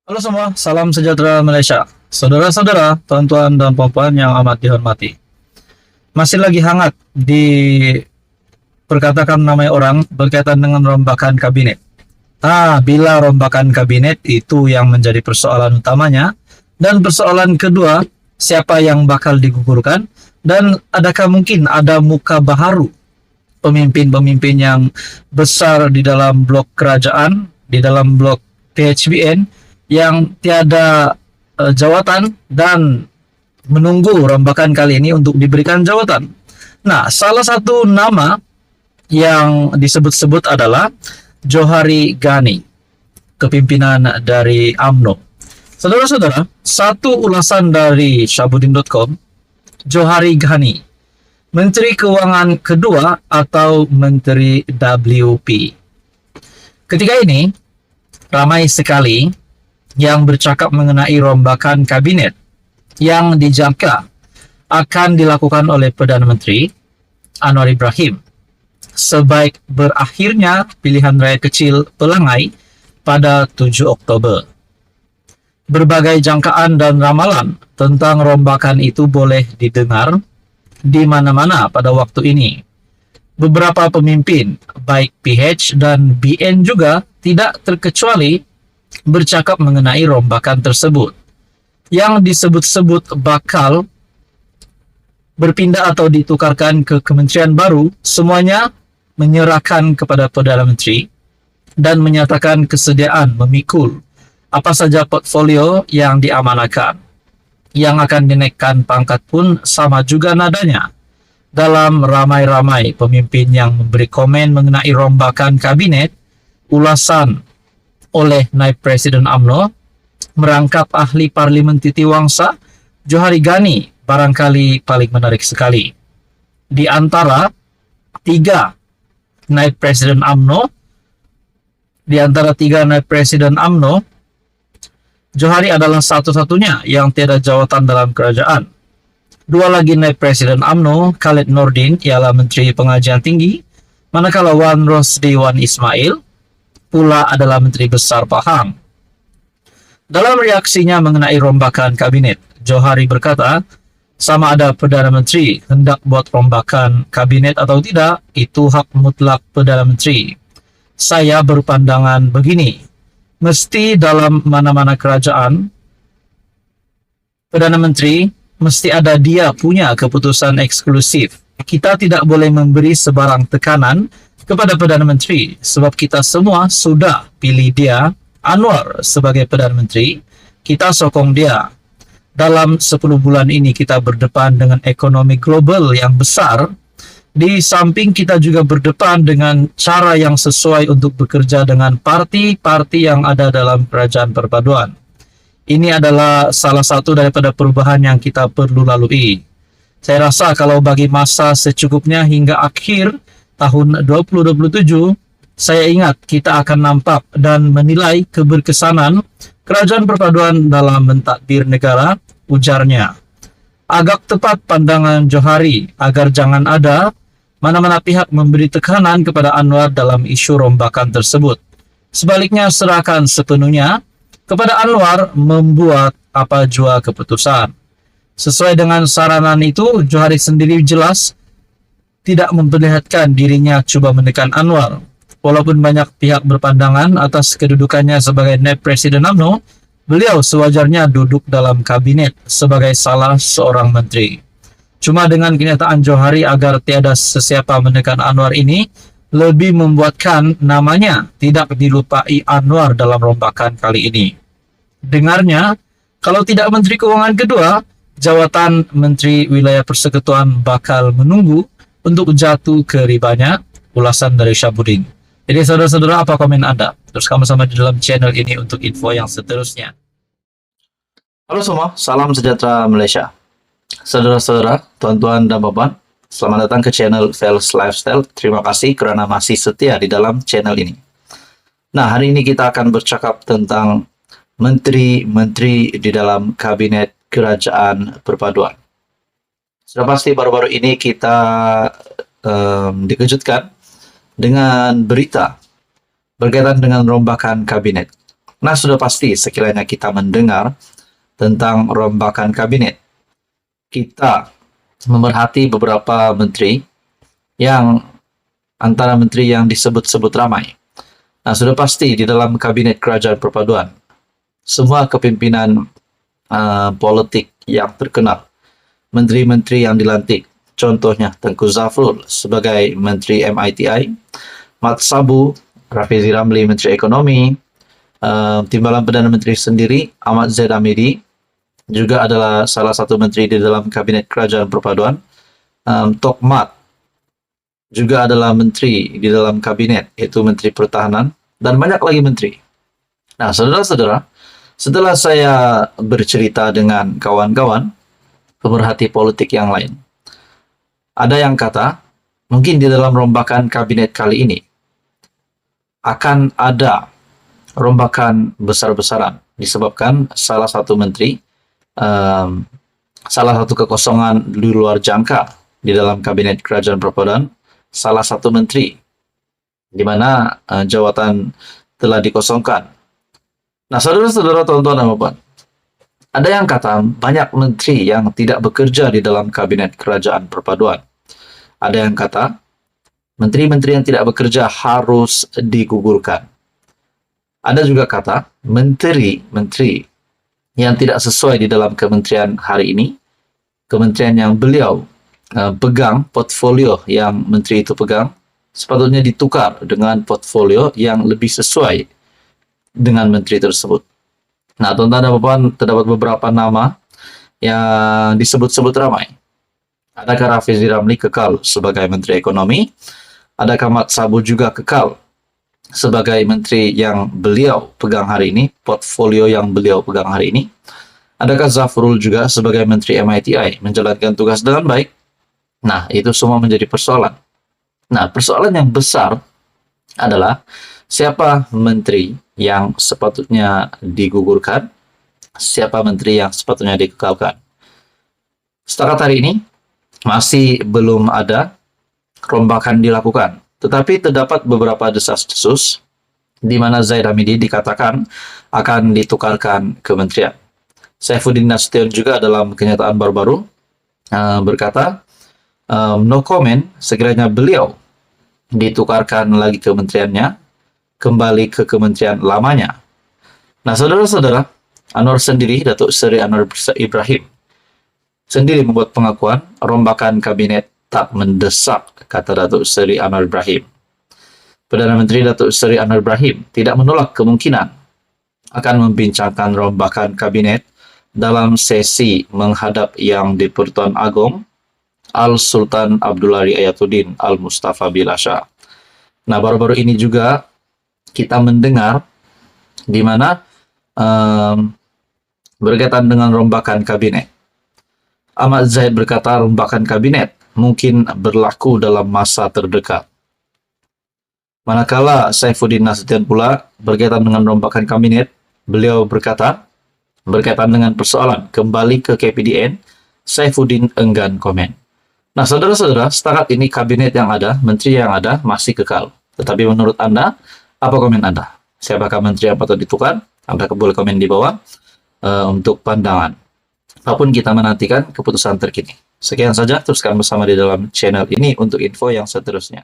Halo semua, salam sejahtera Malaysia. Saudara-saudara, tuan-tuan dan puan-puan yang amat dihormati. Masih lagi hangat diperkatakan namanya orang berkaitan dengan rombakan kabinet. Bila rombakan kabinet itu yang menjadi persoalan utamanya, dan persoalan kedua, siapa yang bakal digugurkan, dan adakah mungkin ada muka baharu pemimpin-pemimpin yang besar di dalam blok kerajaan, di dalam blok PHBN, yang tiada jawatan dan menunggu rombakan kali ini untuk diberikan jawatan. Nah, salah satu nama yang disebut-sebut adalah Johari Ghani, kepimpinan dari UMNO. Saudara-saudara, satu ulasan dari Syahbudin.com, Johari Ghani, Menteri Keuangan kedua atau Menteri WP. Ketika ini, ramai sekali yang bercakap mengenai rombakan kabinet yang dijangka akan dilakukan oleh Perdana Menteri Anwar Ibrahim sebaik berakhirnya pilihan raya kecil Pelangai pada 7 Oktober. Berbagai jangkaan dan ramalan tentang rombakan itu boleh didengar di mana-mana pada waktu ini. Beberapa pemimpin, baik PH dan BN juga tidak terkecuali bercakap mengenai rombakan tersebut yang disebut-sebut bakal berpindah atau ditukarkan ke kementerian baru, semuanya menyerahkan kepada Perdana Menteri dan menyatakan kesediaan memikul apa saja portfolio yang diamanahkan. Yang akan dinaikkan pangkat pun sama juga nadanya. Dalam ramai-ramai pemimpin yang memberi komen mengenai rombakan kabinet, ulasan oleh Naib Presiden UMNO merangkap ahli Parlimen Titi Wangsa, Johari Ghani barangkali paling menarik sekali. Di antara tiga Naib Presiden UMNO, Johari adalah satu-satunya yang tiada jawatan dalam kerajaan. Dua lagi Naib Presiden UMNO, Khalid Nordin, ialah Menteri Pengajian Tinggi, manakala Wan Rosdi Wan Ismail pula adalah Menteri Besar Pahang. Dalam reaksinya mengenai rombakan kabinet, Johari berkata, sama ada Perdana Menteri hendak buat rombakan kabinet atau tidak, itu hak mutlak Perdana Menteri. Saya berpandangan begini, mesti dalam mana-mana kerajaan, Perdana Menteri mesti ada dia punya keputusan eksklusif. Kita tidak boleh memberi sebarang tekanan kepada Perdana Menteri sebab kita semua sudah pilih dia, Anwar, sebagai Perdana Menteri. Kita sokong dia. Dalam 10 bulan ini kita berdepan dengan ekonomi global yang besar. Di samping kita juga berdepan dengan cara yang sesuai untuk bekerja dengan parti-parti yang ada dalam kerajaan perpaduan. Ini adalah salah satu daripada perubahan yang kita perlu lalui. Saya rasa kalau bagi masa secukupnya hingga akhir tahun 2027, saya ingat kita akan nampak dan menilai keberkesanan kerajaan perpaduan dalam mentadbir negara, ujarnya. Agak tepat pandangan Johari agar jangan ada mana-mana pihak memberi tekanan kepada Anwar dalam isu rombakan tersebut. Sebaliknya serahkan sepenuhnya kepada Anwar membuat apa jua keputusan. Sesuai dengan saranan itu, Johari sendiri jelas tidak memperlihatkan dirinya cuba menekan Anwar. Walaupun banyak pihak berpandangan atas kedudukannya sebagai Naib Presiden UMNO, beliau sewajarnya duduk dalam kabinet sebagai salah seorang menteri. Cuma dengan kenyataan Johari agar tiada sesiapa menekan Anwar ini, lebih membuatkan namanya tidak dilupai Anwar dalam rombakan kali ini. Dengarnya, kalau tidak Menteri Keuangan kedua, jawatan Menteri Wilayah Persekutuan bakal menunggu untuk jatuh ke ribanya. Ulasan dari Syahbudin. Jadi saudara-saudara, apa komen Anda? Terus kamu sama di dalam channel ini untuk info yang seterusnya. Halo semua, salam sejahtera Malaysia. Saudara-saudara, tuan-tuan dan puan, selamat datang ke channel Fels Lifestyle. Terima kasih kerana masih setia di dalam channel ini. Nah, hari ini kita akan bercakap tentang menteri-menteri di dalam Kabinet Kerajaan Perpaduan. Sudah pasti baru-baru ini kita dikejutkan dengan berita berkaitan dengan rombakan kabinet. Nah, sudah pasti sekiranya kita mendengar tentang rombakan kabinet, kita memerhati beberapa menteri yang antara menteri yang disebut-sebut ramai. Nah, sudah pasti di dalam kabinet kerajaan perpaduan, semua kepimpinan politik yang terkenal, menteri-menteri yang dilantik, contohnya Tengku Zafrul sebagai Menteri MITI, Mat Sabu, Rafizi Ramli Menteri Ekonomi, Timbalan Perdana Menteri sendiri, Ahmad Zaid Hamidi, juga adalah salah satu menteri di dalam kabinet kerajaan perpaduan. Tok Mat juga adalah menteri di dalam kabinet, yaitu Menteri Pertahanan, dan banyak lagi menteri. Nah, saudara-saudara, setelah saya bercerita dengan kawan-kawan pemerhati politik yang lain, ada yang kata, mungkin di dalam rombakan kabinet kali ini akan ada rombakan besar-besaran disebabkan salah satu menteri, salah satu kekosongan di luar jangka di dalam kabinet kerajaan perpaduan, salah satu menteri di mana jawatan telah dikosongkan. Nah, saudara-saudara, tuan-tuan dan puan, ada yang kata banyak menteri yang tidak bekerja di dalam kabinet kerajaan perpaduan. Ada yang kata menteri-menteri yang tidak bekerja harus digugurkan. Ada juga kata menteri-menteri yang tidak sesuai di dalam kementerian hari ini, kementerian yang beliau pegang, portfolio yang menteri itu pegang, sepatutnya ditukar dengan portfolio yang lebih sesuai dengan menteri tersebut. Nah, tuan-tuan dan puan, terdapat beberapa nama yang disebut-sebut ramai. Adakah Rafizi Ramli kekal sebagai Menteri Ekonomi? Adakah Mat Sabu juga kekal sebagai menteri yang beliau pegang hari ini, portfolio yang beliau pegang hari ini? Adakah Zafrul juga sebagai Menteri MITI menjalankan tugas dengan baik? Nah, itu semua menjadi persoalan. Nah, persoalan yang besar adalah siapa menteri yang sepatutnya digugurkan, siapa menteri yang sepatutnya dikekalkan. Setakat hari ini, masih belum ada rombakan dilakukan. Tetapi terdapat beberapa desas-desus di mana Zaid Hamidi dikatakan akan ditukarkan kementerian. Saifuddin Nasution juga dalam kenyataan baru-baru berkata, no comment sekiranya beliau ditukarkan lagi kementeriannya, kembali ke kementerian lamanya. Nah, saudara-saudara, Anwar sendiri, Datuk Seri Anwar Ibrahim, sendiri membuat pengakuan rombakan kabinet tak mendesak, kata Datuk Seri Anwar Ibrahim. Perdana Menteri Datuk Seri Anwar Ibrahim tidak menolak kemungkinan akan membincangkan rombakan kabinet dalam sesi menghadap Yang di-Pertuan Agong Al-Sultan Abdullah Ayatuddin Al-Mustafa Bilasha. Nah, baru-baru ini juga kita mendengar di mana berkaitan dengan rombakan kabinet. Ahmad Zaid berkata rombakan kabinet mungkin berlaku dalam masa terdekat. Manakala Saifuddin Nasution pula berkaitan dengan rombakan kabinet, beliau berkata berkaitan dengan persoalan kembali ke KPDN, Saifuddin enggan komen. Nah, saudara-saudara, setakat ini kabinet yang ada, menteri yang ada masih kekal. Tetapi menurut Anda, apa komen Anda? Siapakah menteri yang patut ditukar? Anda boleh komen di bawah untuk pandangan. Apapun kita menantikan keputusan terkini. Sekian saja, teruskan bersama di dalam channel ini untuk info yang seterusnya.